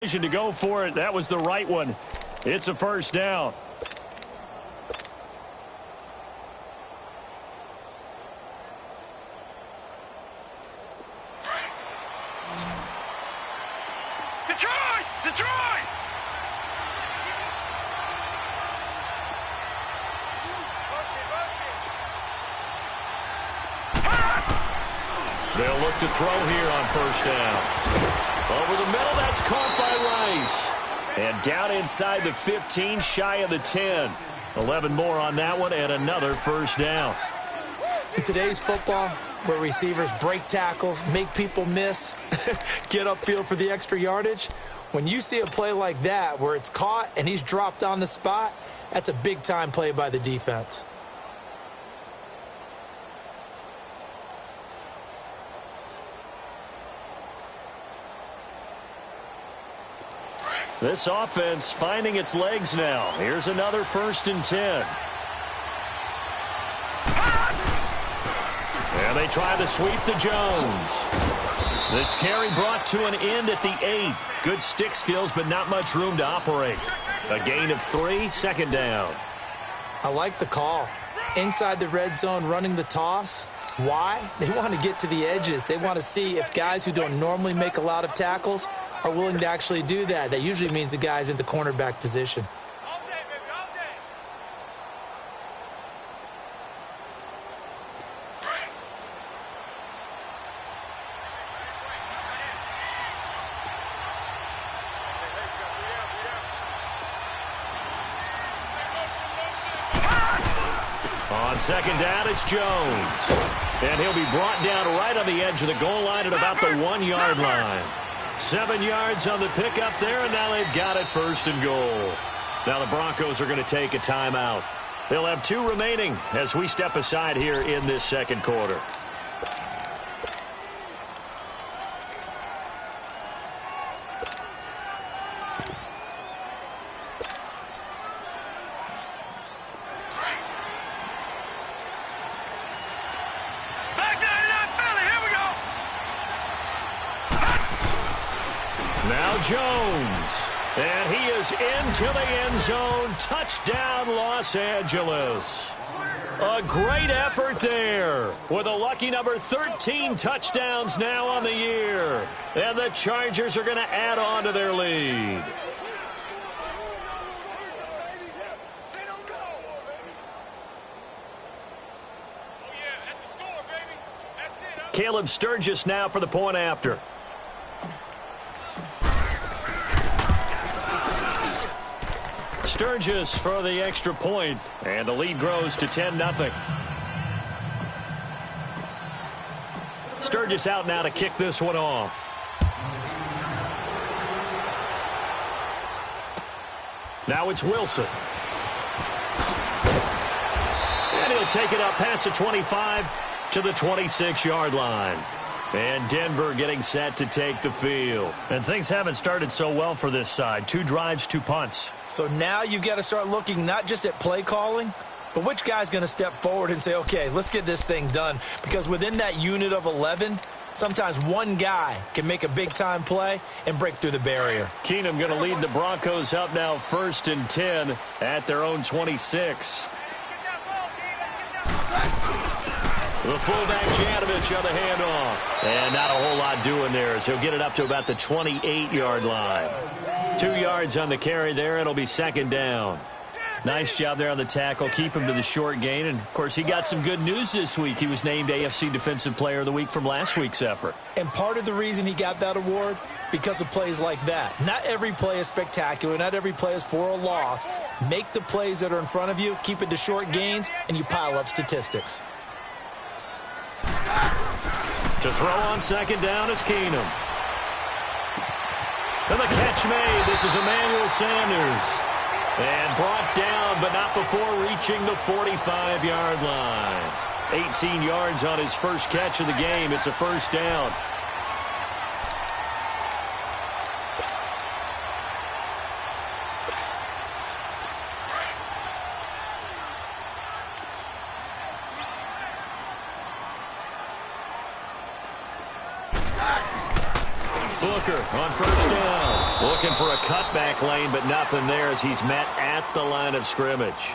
To go for it. That was the right one. It's a first down. Detroit! Detroit! They'll look to throw here on first down. Over the middle, that's caught by Rice. And down inside the 15, shy of the 10. 11 more on that one, and another first down. In today's football, where receivers break tackles, make people miss, get upfield for the extra yardage, when you see a play like that where it's caught and he's dropped on the spot, that's a big-time play by the defense. This offense finding its legs now. Here's another 1st and 10. And they try to sweep to Jones. This carry brought to an end at the 8. Good stick skills, but not much room to operate. A gain of 3, 2nd down. I like the call. Inside the red zone, running the toss. Why? They want to get to the edges. They want to see if guys who don't normally make a lot of tackles are willing to actually do that. That usually means the guy's in the cornerback position. All day, baby, all day. On 2nd down, it's Jones. And he'll be brought down right on the edge of the goal line at about the 1-yard line. 7 yards on the pickup there, and now they've got it 1st and goal. Now the Broncos are going to take a timeout. They'll have 2 remaining as we step aside here in this 2nd quarter. Now Jones, and he is into the end zone. Touchdown, Los Angeles. A great effort there with a lucky number 13 touchdowns now on the year. And the Chargers are going to add on to their lead. Caleb Sturgis now for the point after. Sturgis for the extra point, and the lead grows to 10-0. Sturgis out now to kick this one off. Now it's Wilson. And he'll take it up past the 25 to the 26-yard line. And Denver getting set to take the field. And things haven't started so well for this side. 2 drives, 2 punts. So now you've got to start looking not just at play calling, but which guy's going to step forward and say, okay, let's get this thing done. Because within that unit of 11, sometimes one guy can make a big-time play and break through the barrier. Keenum going to lead the Broncos up now 1st and 10 at their own 26. The fullback, Janovich, on the handoff. And not a whole lot doing there as he'll get it up to about the 28-yard line. 2 yards on the carry there. It'll be 2nd down. Nice job there on the tackle. Keep him to the short gain. And, of course, he got some good news this week. He was named AFC Defensive Player of the Week from last week's effort. And part of the reason he got that award, because of plays like that. Not every play is spectacular. Not every play is for a loss. Make the plays that are in front of you, keep it to short gains, and you pile up statistics. To throw on 2nd down is Keenum. And the catch made. This is Emmanuel Sanders. And brought down, but not before reaching the 45-yard line. 18 yards on his first catch of the game. It's a 1st down. Booker on first down. Looking for a cutback lane, but nothing there as he's met at the line of scrimmage.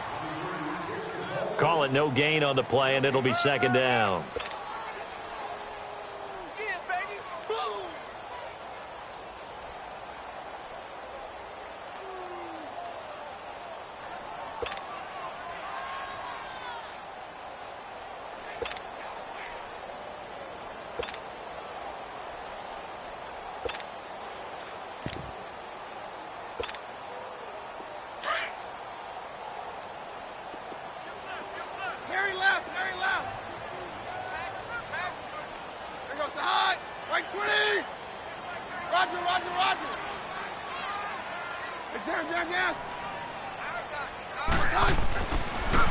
Call it no gain on the play, and it'll be second down.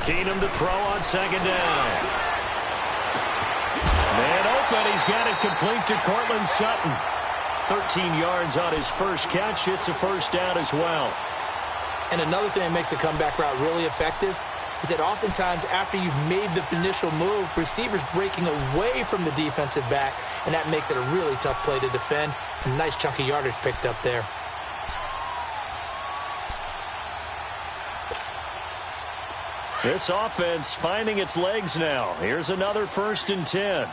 Keenum to throw on second down. Man open. He's got it complete to Cortland Sutton. 13 yards on his first catch. It's a first down as well. And another thing that makes a comeback route really effective is that oftentimes after you've made the initial move, receivers breaking away from the defensive back, and that makes it a really tough play to defend. A nice chunk of yardage picked up there. This offense finding its legs now. Here's another 1st and 10.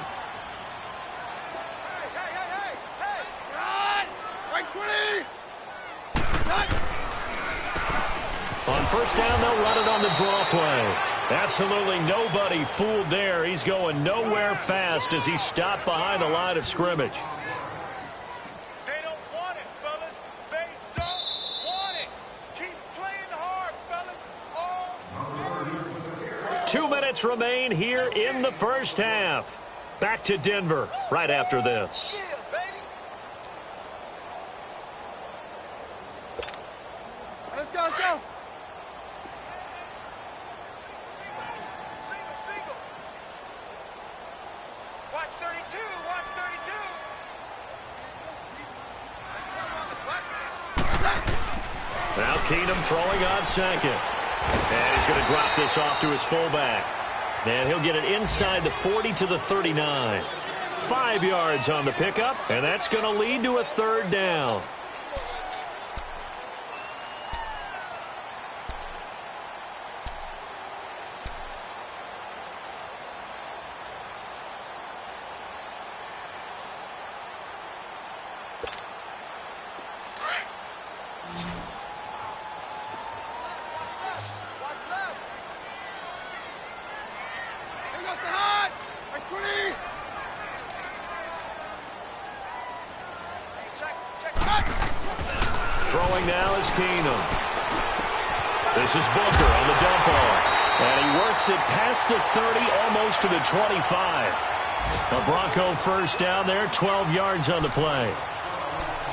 On first down, they'll run it on the draw play. Absolutely nobody fooled there. He's going nowhere fast as he's stopped behind the line of scrimmage. They don't want it, fellas. They don't want it. Keep playing hard, fellas. 2 minutes remain here in the first half. Back to Denver right after this. Yeah, baby. Let's go, let's go. Single. Watch 32, watch 32. Now Keenum throwing on second. And he's going to drop this off to his fullback. And he'll get it inside the 40 to the 39. 5 yards on the pickup, and that's going to lead to a third down. Throwing now is Keenum. This is Booker on the dump off. And he works it past the 30, almost to the 25. A Bronco first down there, 12 yards on the play.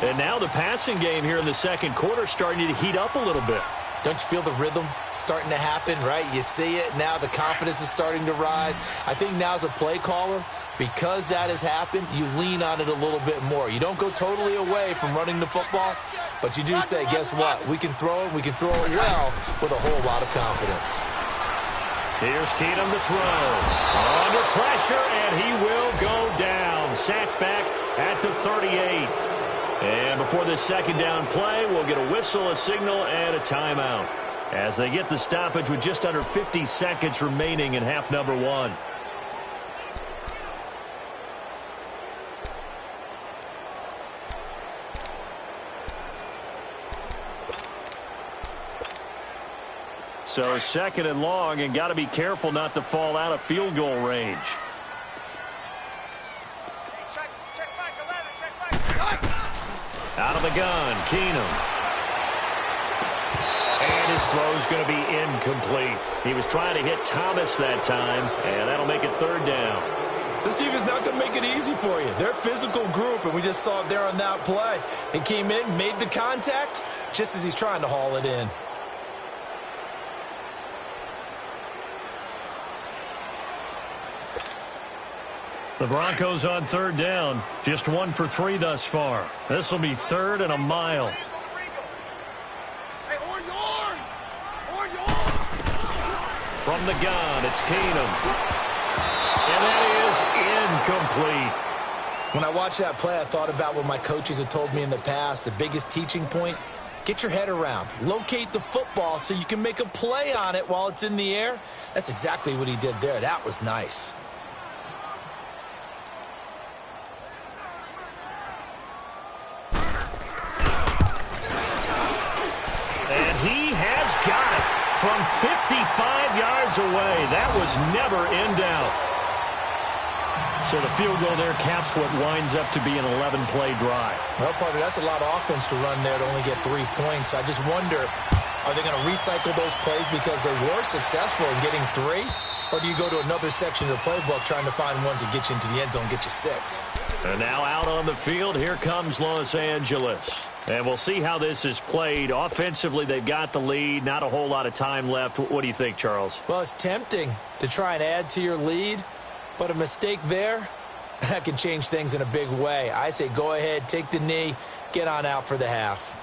And now the passing game here in the second quarter starting to heat up a little bit. Don't you feel the rhythm starting to happen, right? You see it now. The confidence is starting to rise. I think now as a play caller, because that has happened, you lean on it a little bit more. You don't go totally away from running the football, but you do say, guess what? We can throw it. We can throw it well with a whole lot of confidence. Here's Keenum to throw. Under pressure, and he will go down. Sacked back at the 38. And before this second down play, we'll get a whistle, a signal, and a timeout as they get the stoppage with just under 50 seconds remaining in half number one. So second and long, and got to be careful not to fall out of field goal range. Out of the gun, Keenum. And his throw's going to be incomplete. He was trying to hit Thomas that time, and that'll make it third down. This defense not going to make it easy for you. They're a physical group, and we just saw it there on that play. He came in, made the contact, just as he's trying to haul it in. The Broncos on third down. Just 1 for 3 thus far. This will be third and a mile. From the gun, it's Keenum. And that is incomplete. When I watched that play, I thought about what my coaches had told me in the past. The biggest teaching point, get your head around. Locate the football so you can make a play on it while it's in the air. That's exactly what he did there. That was nice. And he has got it from 55 yards away. That was never in doubt. So the field goal there caps what winds up to be an 11-play drive. Well, partner, that's a lot of offense to run there to only get 3 points. I just wonder, are they going to recycle those plays because they were successful in getting 3? Or do you go to another section of the playbook trying to find ones that get you into the end zone and get you 6? And now out on the field, here comes Los Angeles. And we'll see how this is played. Offensively, they've got the lead. Not a whole lot of time left. What do you think, Charles? Well, it's tempting to try and add to your lead. But a mistake there, that can change things in a big way. I say go ahead, take the knee, get on out for the half.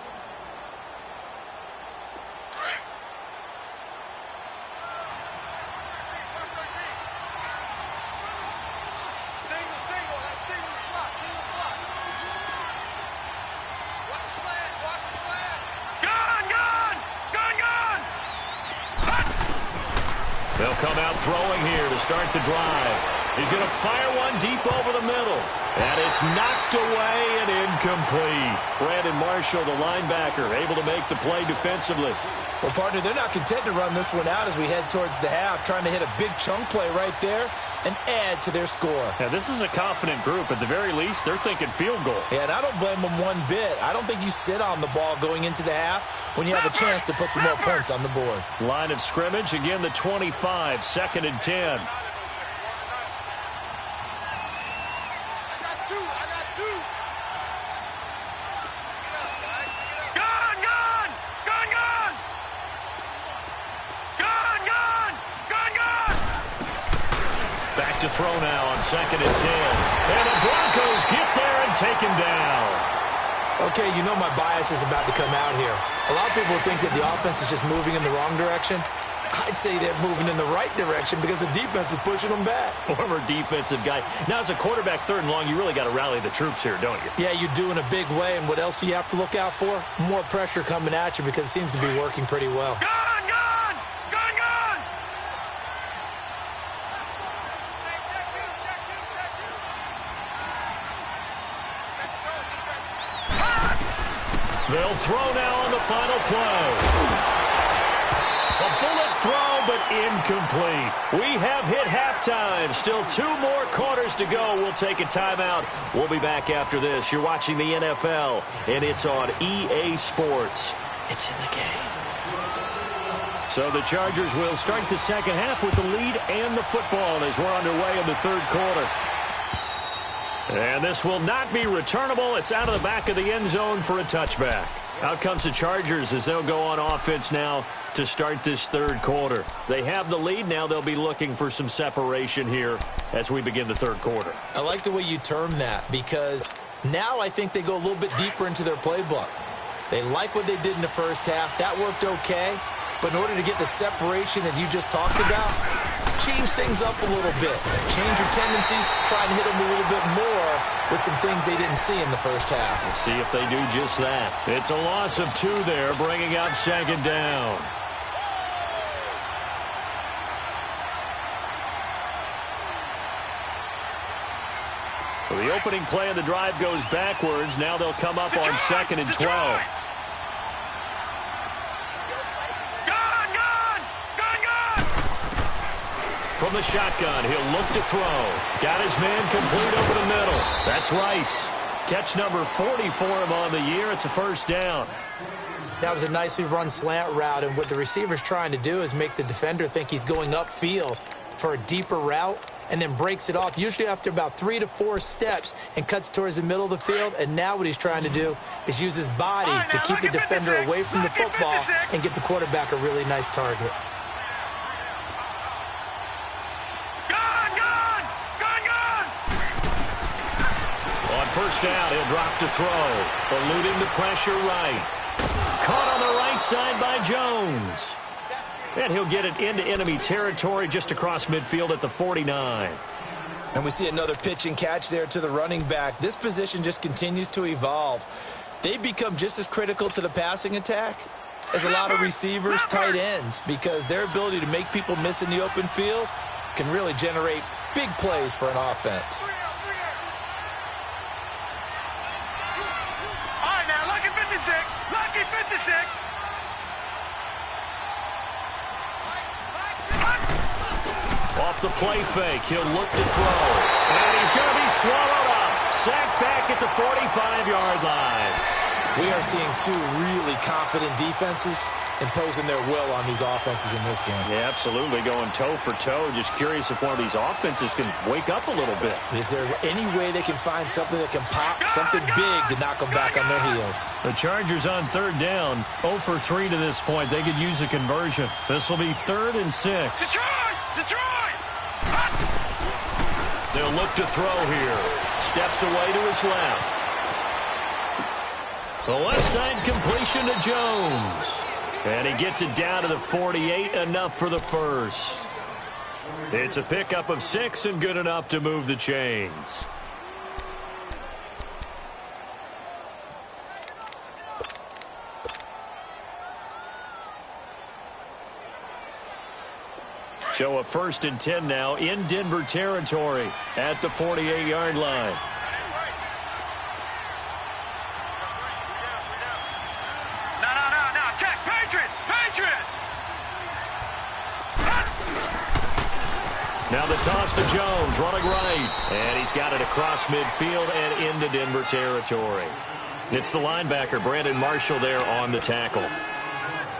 They'll come out throwing here to start the drive. He's going to fire one deep over the middle. And it's knocked away and incomplete. Brandon Marshall, the linebacker, able to make the play defensively. Well, partner, they're not content to run this one out as we head towards the half, trying to hit a big chunk play right there and add to their score. Now, this is a confident group. At the very least, they're thinking field goal. Yeah, and I don't blame them one bit. I don't think you sit on the ball going into the half when you have a chance to put some more points on the board. Line of scrimmage, again, the 25, 2nd and 10. To throw now on 2nd and 10. And the Broncos get there and take him down. Okay, you know my bias is about to come out here. A lot of people think that the offense is just moving in the wrong direction. I'd say they're moving in the right direction because the defense is pushing them back. Former defensive guy. Now, as a quarterback 3rd and long, you really got to rally the troops here, don't you? Yeah, you do in a big way. And what else do you have to look out for? More pressure coming at you because it seems to be working pretty well. They'll throw now on the final play. A bullet throw, but incomplete. We have hit halftime. Still 2 more quarters to go. We'll take a timeout. We'll be back after this. You're watching the NFL, and it's on EA Sports. It's in the game. So the Chargers will start the second half with the lead and the football as we're underway in the 3rd quarter. And this will not be returnable. It's out of the back of the end zone for a touchback. Out comes the Chargers as they'll go on offense now to start this 3rd quarter. They have the lead. Now they'll be looking for some separation here as we begin the 3rd quarter. I like the way you term that because now I think they go a little bit deeper into their playbook. They like what they did in the first half. That worked okay. But in order to get the separation that you just talked about, change things up a little bit. Change your tendencies, try and hit them a little bit more with some things they didn't see in the first half. We'll see if they do just that. It's a loss of 2 there, bringing up 2nd down. So the opening play of the drive goes backwards. Now they'll come up on 2nd and 12. From the shotgun, he'll look to throw. Got his man complete over the middle. That's Rice. Catch number 40 for him on the year. It's a 1st down. That was a nicely run slant route, and what the receiver's trying to do is make the defender think he's going upfield for a deeper route and then breaks it off, usually after about 3 to 4 steps, and cuts towards the middle of the field. And now what he's trying to do is use his body to keep the defender away from the football and get the quarterback a really nice target. First down, he'll drop to throw. Eluding the pressure right. Caught on the right side by Jones. And he'll get it into enemy territory just across midfield at the 49. And we see another pitch and catch there to the running back. This position just continues to evolve. They become just as critical to the passing attack as a lot of receivers, tight ends, because their ability to make people miss in the open field can really generate big plays for an offense. All right, now, lucky 56. Lucky 56. Off the play fake, he'll look to throw. And he's going to be swallowed up. Sacked back at the 45-yard line. We are seeing two really confident defenses imposing their will on these offenses in this game. Yeah, absolutely, going toe for toe. Just curious if one of these offenses can wake up a little bit. Is there any way they can find something that can pop, something big to knock them back on their heels? The Chargers on third down, 0 for 3 to this point. They could use a conversion. This will be 3rd and 6. Detroit! They'll look to throw here. Steps away to his left. The left side completion to Jones. And he gets it down to the 48, enough for the first. It's a pickup of 6 and good enough to move the chains. So a 1st and 10 now in Denver territory at the 48-yard line. Now the toss to Jones, running right. And he's got it across midfield and into Denver territory. It's the linebacker, Brandon Marshall, there on the tackle.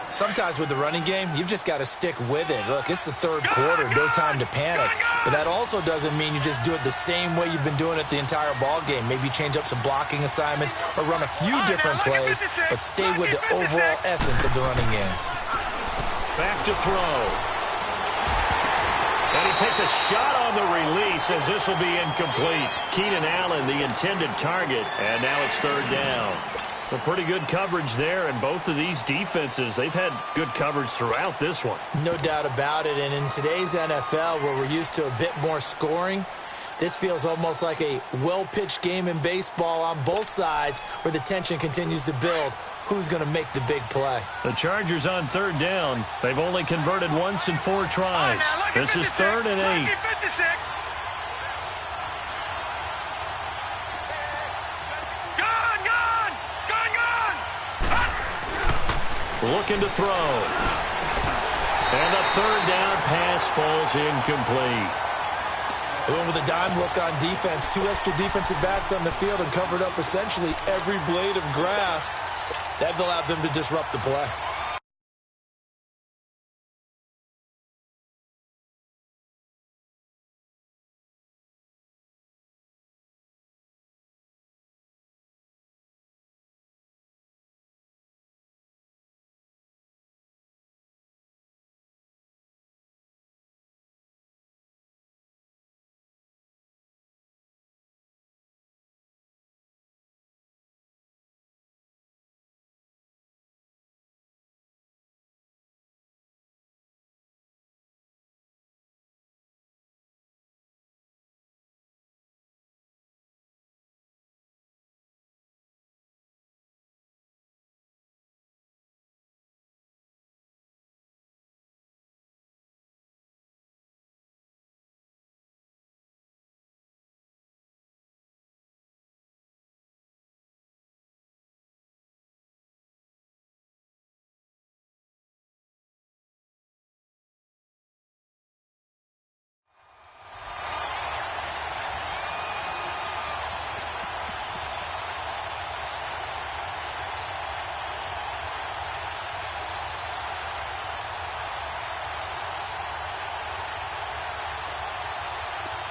Sometimes with the running game, you've just got to stick with it. Look, it's the 3rd quarter, no time to panic. But that also doesn't mean you just do it the same way you've been doing it the entire ball game. Maybe change up some blocking assignments or run a few different plays, but stay with the overall essence of the running game. Back to throw. And he takes a shot on the release as this will be incomplete. Keenan Allen, the intended target, and now it's 3rd down. A pretty good coverage there, and both of these defenses, they've had good coverage throughout this one. No doubt about it, and in today's NFL, where we're used to a bit more scoring, this feels almost like a well-pitched game in baseball on both sides where the tension continues to build. Who's going to make the big play? The Chargers on 3rd down. They've only converted once in 4 tries. This is 3rd and 8. Looking to throw. And the 3rd down pass falls incomplete. They went with a dime look on defense. 2 extra defensive backs on the field and covered up essentially every blade of grass. That allowed them to disrupt the play.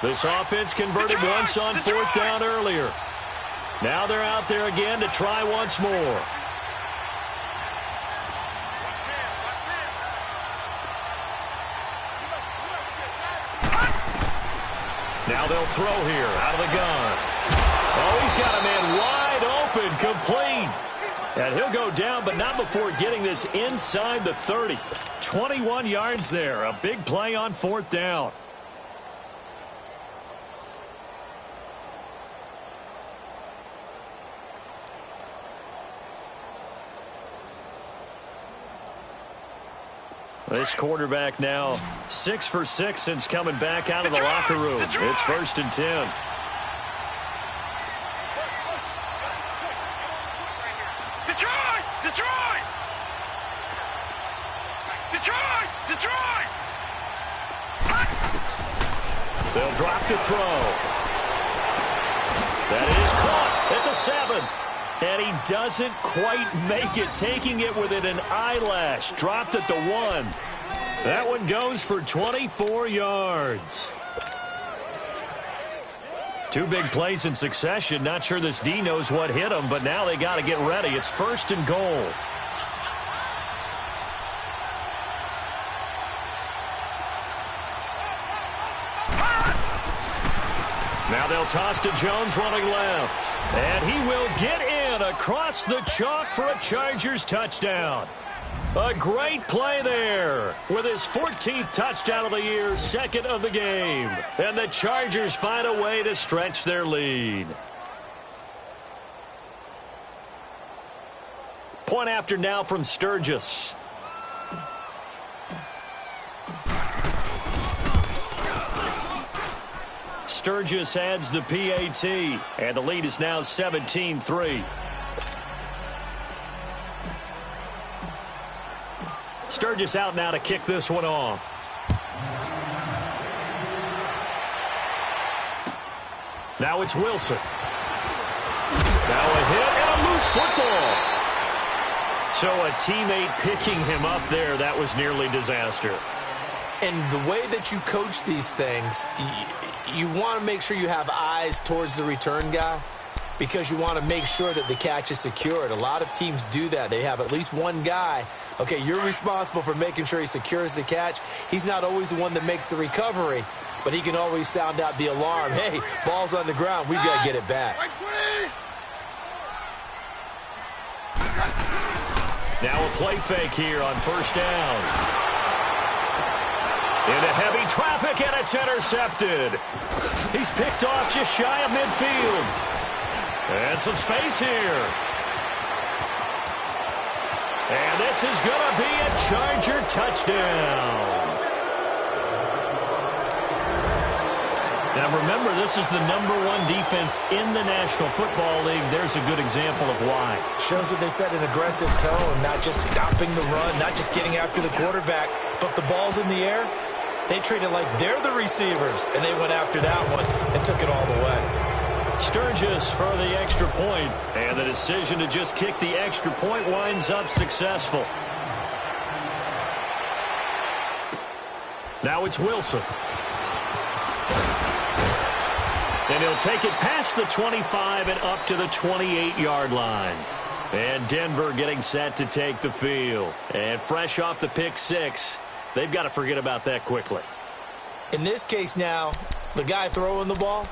This offense converted once on 4th down earlier. Now they're out there again to try once more. Now they'll throw here out of the gun. Oh, he's got a man wide open, complete. And he'll go down, but not before getting this inside the 30. 21 yards there. A big play on 4th down. This quarterback now 6 for 6 since coming back out of the locker room. It's 1st and 10. Detroit! They'll drop to throw. That is caught at the 7. And he doesn't quite make it, taking it within an eyelash. Dropped at the 1. That one goes for 24 yards. 2 big plays in succession. Not sure this D knows what hit him, but now they got to get ready. It's 1st and goal. Now they'll toss to Jones running left. And he will get in across the chalk for a Chargers touchdown. A great play there with his 14th touchdown of the year, 2nd of the game. And the Chargers find a way to stretch their lead. Point after now from Sturgis. Sturgis adds the PAT, and the lead is now 17-3. Sturgis out now to kick this one off. Now it's Wilson. Now a hit and a loose football. So a teammate picking him up there, that was nearly disaster. And the way that you coach these things, you want to make sure you have eyes towards the return guy because you want to make sure that the catch is secured. A lot of teams do that. They have at least one guy. Okay, you're responsible for making sure he secures the catch. He's not always the one that makes the recovery, but he can always sound out the alarm. Hey, ball's on the ground. We've got to get it back. Now a play fake here on 1st down. Into heavy traffic, and it's intercepted. He's picked off just shy of midfield. And some space here. And this is going to be a Charger touchdown. Now remember, this is the #1 defense in the National Football League. There's a good example of why. Shows that they set an aggressive tone, not just stopping the run, not just getting after the quarterback, but the ball's in the air. They treat it like they're the receivers, and they went after that one and took it all the way. Sturgis for the extra point, and the decision to just kick the extra point winds up successful. Now it's Wilson. And he'll take it past the 25 and up to the 28-yard line. And Denver getting set to take the field. And fresh off the pick 6, they've got to forget about that quickly. In this case now, the guy throwing the ball,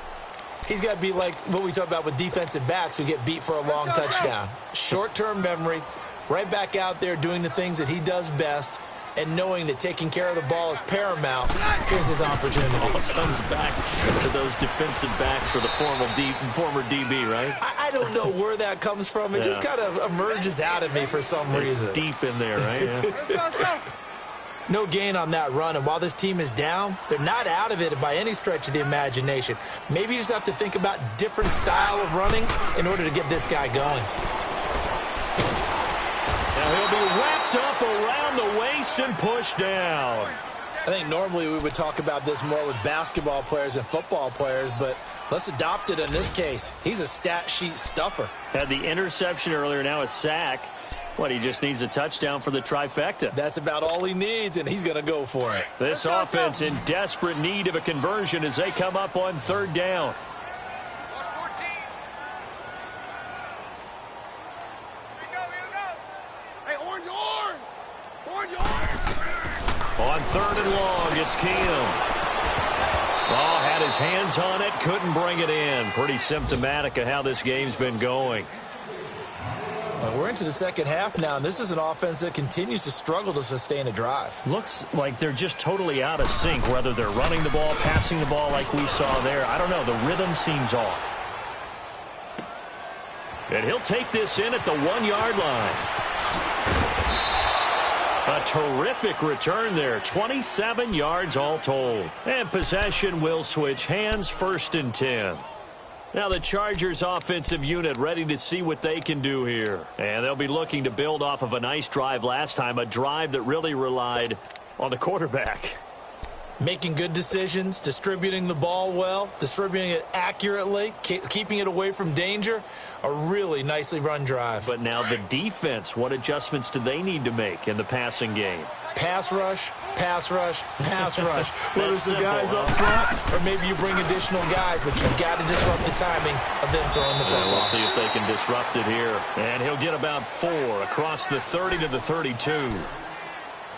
he's got to be like what we talk about with defensive backs who get beat for a long touchdown. Short-term memory, right back out there doing the things that he does best, and knowing that taking care of the ball is paramount. Here's his opportunity. All comes back to those defensive backs for the former DB, right? I don't know where that comes from. It just kind of emerges out of me for some reason. It's deep in there, right? Yeah. No gain on that run, and while this team is down, they're not out of it by any stretch of the imagination. Maybe you just have to think about different style of running in order to get this guy going. Now he'll be wrapped up around the waist and pushed down. I think normally we would talk about this more with basketball players and football players, but let's adopt it in this case. He's a stat sheet stuffer. Had the interception earlier, now a sack. What, he just needs a touchdown for the trifecta. That's about all he needs, and he's going to go for it. This offense in desperate need of a conversion as they come up on 3rd down. Watch 14. Here we go. Hey, orange. On 3rd and long, it's Keenum. Oh, had his hands on it, couldn't bring it in. Pretty symptomatic of how this game's been going. We're into the second half now, and this is an offense that continues to struggle to sustain a drive. Looks like they're just totally out of sync, whether they're running the ball, passing the ball like we saw there. I don't know. The rhythm seems off. And he'll take this in at the 1-yard line. A terrific return there. 27 yards all told. And possession will switch hands, 1st and 10. Now the Chargers offensive unit ready to see what they can do here. And they'll be looking to build off of a nice drive last time, a drive that really relied on the quarterback. Making good decisions, distributing the ball well, distributing it accurately, keeping it away from danger. A really nicely run drive. But now the defense, what adjustments do they need to make in the passing game? Pass rush, pass rush, pass rush. Whether it's the guys up front or maybe you bring additional guys, but you've got to disrupt the timing of them throwing the football. We'll see if they can disrupt it here. And he'll get about 4 across the 30 to the 32.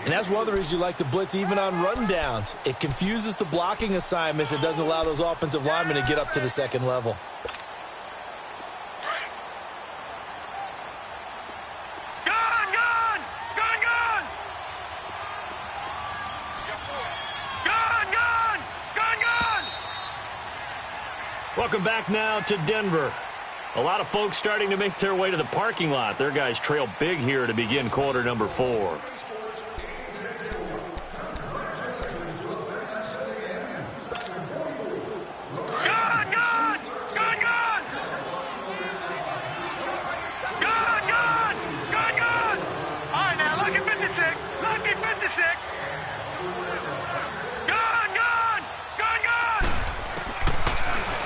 And that's one of the reasons you like to blitz even on rundowns. It confuses the blocking assignments. It doesn't allow those offensive linemen to get up to the second level. Welcome back now to Denver. A lot of folks starting to make their way to the parking lot. Their guys trail big here to begin quarter number 4.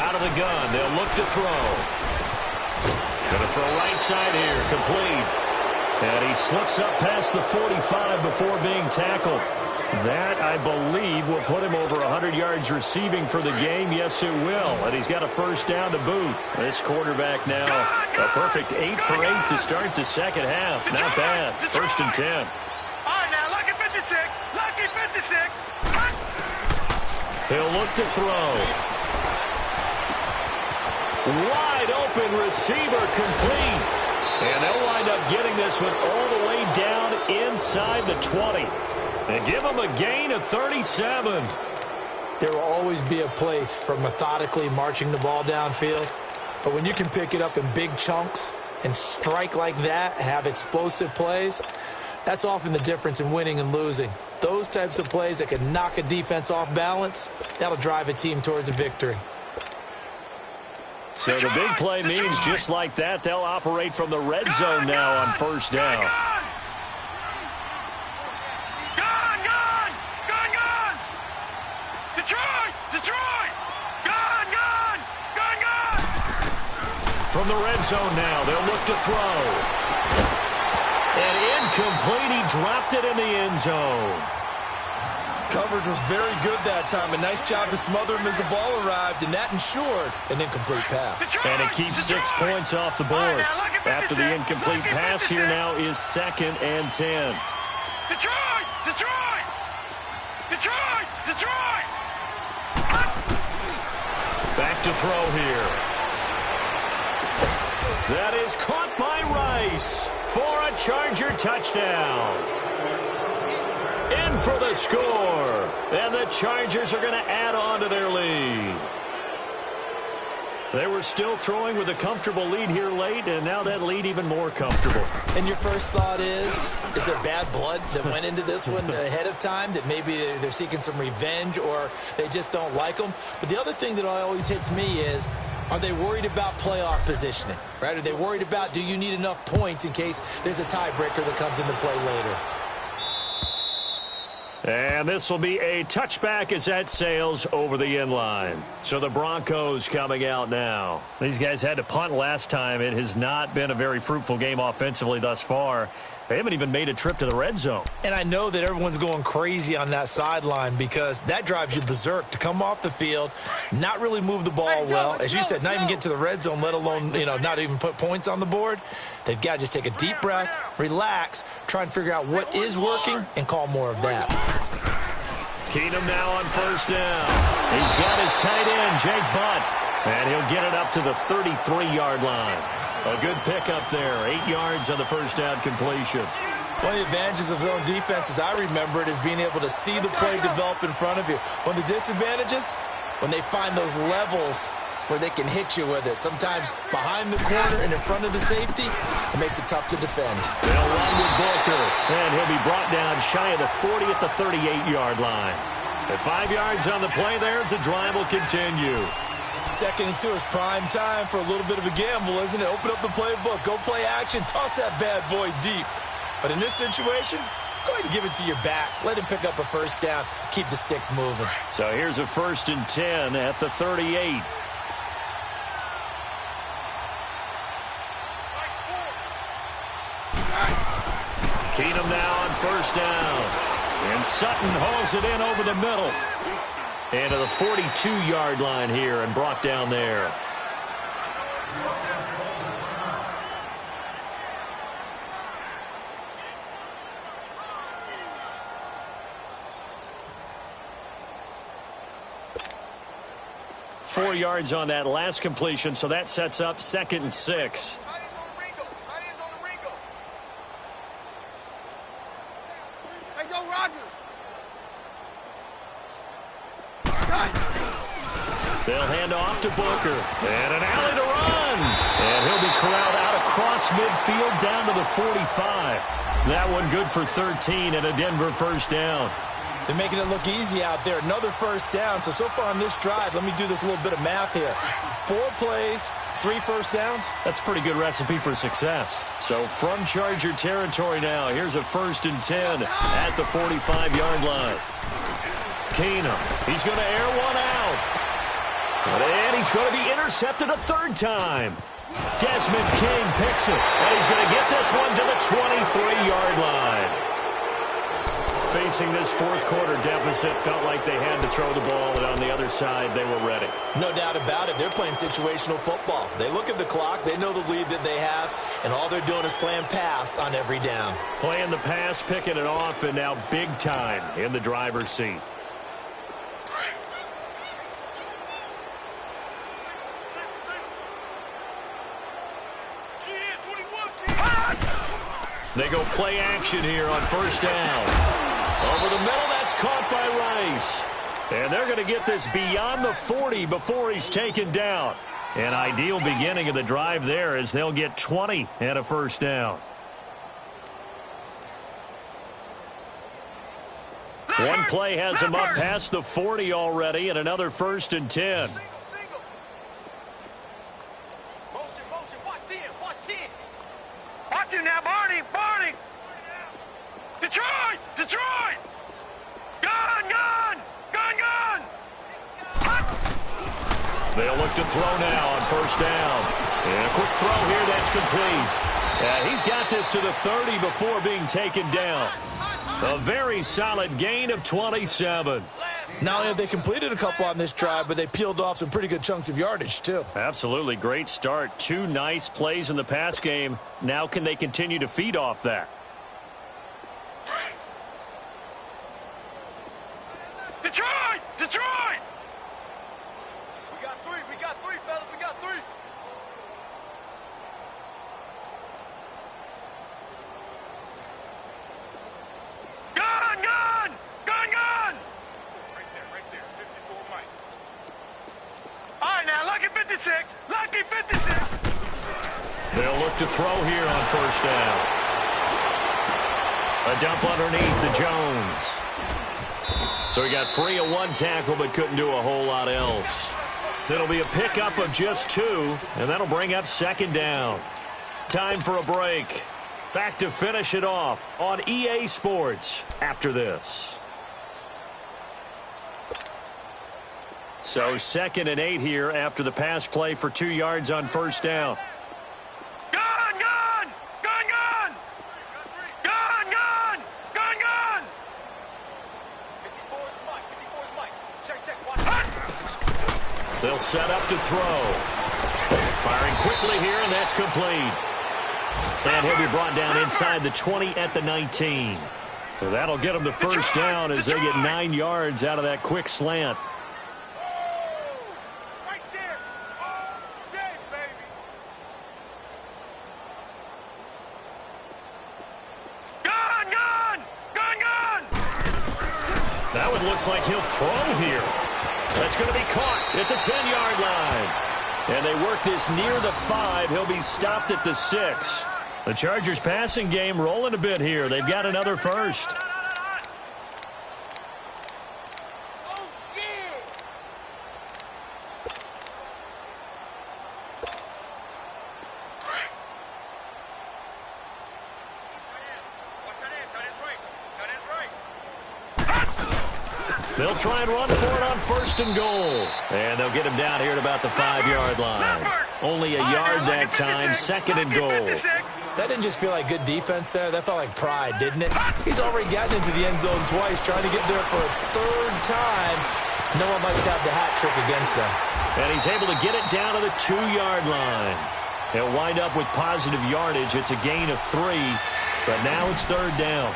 Out of the gun, they'll look to throw. Going to throw right side here, complete. And he slips up past the 45 before being tackled. That, I believe, will put him over 100 yards receiving for the game. Yes, it will. And he's got a 1st down to boot. This quarterback now, a perfect 8 for 8 to start the second half. Not bad. 1st and 10. All right, now, lucky 56. Lucky 56. He'll look to throw. Wide open receiver, complete. And they'll wind up getting this one all the way down inside the 20. And give them a gain of 37. There will always be a place for methodically marching the ball downfield. But when you can pick it up in big chunks and strike like that, have explosive plays, that's often the difference in winning and losing. Those types of plays that can knock a defense off balance, that'll drive a team towards a victory. So the big play means just like that, they'll operate from the red zone now on 1st down. From the red zone now, they'll look to throw. And incomplete, he dropped it in the end zone. Coverage was very good that time. A nice job to smother him as the ball arrived, and that ensured an incomplete pass. And it keeps 6 points off the board. After the incomplete pass, here now is 2nd and 10. Detroit! Detroit! Detroit! Detroit! Back to throw here. That is caught by Rice for a Charger touchdown. In for the score. And the Chargers are going to add on to their lead. They were still throwing with a comfortable lead here late, and now that lead even more comfortable. And your first thought is there bad blood that went into this one ahead of time, that maybe they're seeking some revenge or they just don't like them? But the other thing that always hits me is, are they worried about playoff positioning, right? Are they worried about, do you need enough points in case there's a tiebreaker that comes into play later? And this will be a touchback as that sails over the end line. So the Broncos coming out now. These guys had to punt last time. It has not been a very fruitful game offensively thus far. They haven't even made a trip to the red zone. And I know that everyone's going crazy on that sideline because that drives you berserk to come off the field, not really move the ball well. As you said, not even get to the red zone, let alone, not even put points on the board. They've got to just take a deep breath, relax, try and figure out what is working, and call more of that. Keenum now on 1st down. He's got his tight end, Jake Butt, and he'll get it up to the 33-yard line. A good pickup there, 8 yards on the 1st down completion. One of the advantages of zone defense, as I remember it, is being able to see the play develop in front of you. One of the disadvantages, when they find those levels where they can hit you with it. Sometimes behind the corner and in front of the safety, it makes it tough to defend. They'll run with Booker, and he'll be brought down shy of the 40 at the 38-yard line. At 5 yards on the play there, as the drive will continue. 2nd and 2 is prime time for a little bit of a gamble, isn't it? Open up the playbook, go play action, toss that bad boy deep. But in this situation, go ahead and give it to your back. Let him pick up a first down. Keep the sticks moving. So here's a 1st and 10 at the 38. Keenum now on 1st down. And Sutton hauls it in over the middle. And to the 42-yard line here and brought down there. Four yards on that last completion, so that sets up 2nd and 6. They'll hand off to Booker. And an alley to run. And he'll be corralled out across midfield down to the 45. That one good for 13 and a Denver first down. They're making it look easy out there. Another first down. So far on this drive, let me do this little bit of math here. 4 plays, 3 first downs. That's a pretty good recipe for success. So from Charger territory now, here's a 1st and 10 at the 45-yard line. Keenum, he's going to air one out. And he's going to be intercepted a 3rd time. Desmond King picks it. And he's going to get this one to the 23-yard line. Facing this 4th quarter deficit, felt like they had to throw the ball, and on the other side, they were ready. No doubt about it. They're playing situational football. They look at the clock. They know the lead that they have, and all they're doing is playing pass on every down. Playing the pass, picking it off, and now big time in the driver's seat. They go play action here on 1st down. Over the middle, that's caught by Rice. And they're going to get this beyond the 40 before he's taken down. An ideal beginning of the drive there as they'll get 20 and a first down. One play has him up past the 40 already, and another 1st and 10. Watch him now, Barney! Barney! Detroit! Detroit! Gun! Gun! Gun! Gun! They'll look to throw now on 1st down. And a quick throw here, that's complete. He's got this to the 30 before being taken down. A very solid gain of 27. Not only have they completed a couple on this drive, but they peeled off some pretty good chunks of yardage, too. Absolutely. Great start. 2 nice plays in the pass game. Now can they continue to feed off that? Detroit! Detroit! We got 3, fellas. We got 3. Gun! Gun! Gun! Gun! Right there. 54 Mike. All right, now, lucky 56. Lucky 56. They'll look to throw here on 1st down. A dump underneath to Jones. So he got free of 1 tackle but couldn't do a whole lot else. It'll be a pickup of just 2, and that'll bring up 2nd down. Time for a break. Back to finish it off on EA Sports after this. So 2nd and 8 here after the pass play for 2 yards on 1st down. Gun! Gun! Gun! Gun! Gun! Gun! Gun! Gun! 54 is Mike. Check. Watch. They'll set up to throw. Firing quickly here, and that's complete. And he'll be brought down inside the 20 at the 19. So that'll get them to 1st down as they get 9 yards out of that quick slant. Right there. All day, baby. Gun! Gun! Gun! Gun! That one looks like he'll throw here. That's going to be caught at the 10-yard line. And they work this near the 5. He'll be stopped at the 6. The Chargers passing game rolling a bit here. They've got another first. They'll try and run for it on 1st and goal. And they'll get him down here at about the 5-yard line. Only a yard that time, 2nd and goal. That didn't just feel like good defense there. That felt like pride, didn't it? He's already gotten into the end zone twice, trying to get there for a 3rd time. No one likes to have the hat trick against them. And he's able to get it down to the 2-yard line. He'll wind up with positive yardage. It's a gain of 3, but now it's 3rd down.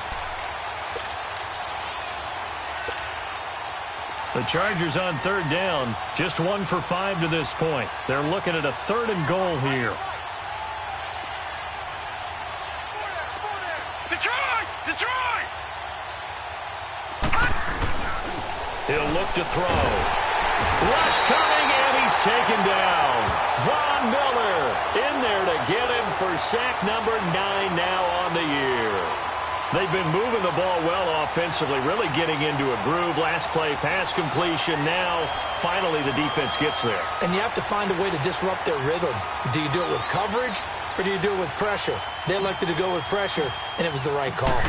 The Chargers on 3rd down, just 1 for 5 to this point. They're looking at a 3rd and goal here. Detroit! Detroit! He'll look to throw. Rush coming, and he's taken down. Von Miller in there to get him for sack number 9 now on the year. They've been moving the ball well offensively, really getting into a groove. Last play, pass completion. Now, finally, the defense gets there. And you have to find a way to disrupt their rhythm. Do you do it with coverage, or do you do it with pressure? They elected to go with pressure, and it was the right call.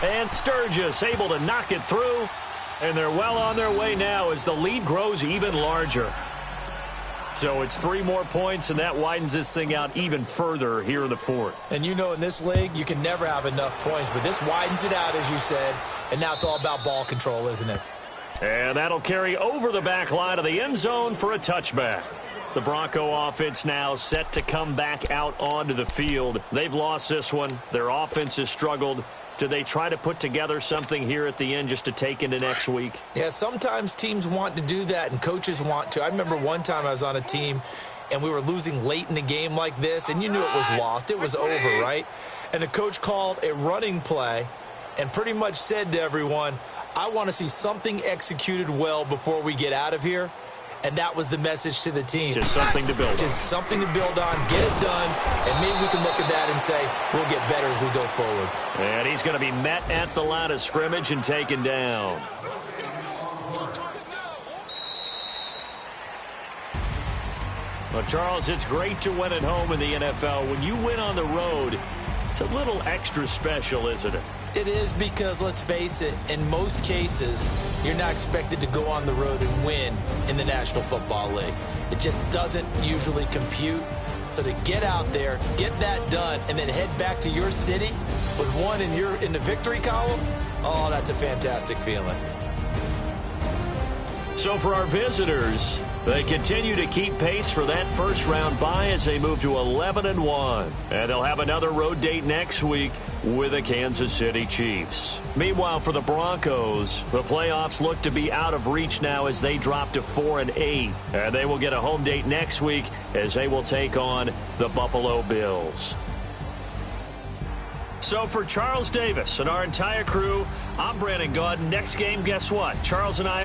And Sturgis able to knock it through. And they're well on their way now as the lead grows even larger. So it's 3 more points, and that widens this thing out even further here in the 4th. And you know in this league, you can never have enough points, but this widens it out, as you said, and now it's all about ball control, isn't it? And that'll carry over the back line of the end zone for a touchback. The Bronco offense now set to come back out onto the field. They've lost this one. Their offense has struggled. Do they try to put together something here at the end just to take into next week? Yeah, sometimes teams want to do that and coaches want to. I remember one time I was on a team and we were losing late in the game like this, and you knew it was lost. It was over, right? And the coach called a running play and pretty much said to everyone, I want to see something executed well before we get out of here. And that was the message to the team. Just something to build on. Just something to build on, get it done, and maybe we can look at that and say, we'll get better as we go forward. And he's going to be met at the line of scrimmage and taken down. Well, Charles, it's great to win at home in the NFL. When you win on the road, it's a little extra special, isn't it? It is, because, let's face it, in most cases, you're not expected to go on the road and win in the National Football League. It just doesn't usually compute. So to get out there, get that done, and then head back to your city with one in the victory column, oh, that's a fantastic feeling. So for our visitors, they continue to keep pace for that first-round bye as they move to 11-1. And they'll have another road date next week with the Kansas City Chiefs. Meanwhile, for the Broncos, the playoffs look to be out of reach now as they drop to 4-8. And they will get a home date next week as they will take on the Buffalo Bills. So for Charles Davis and our entire crew, I'm Brandon Gaudin. Next game, guess what? Charles and I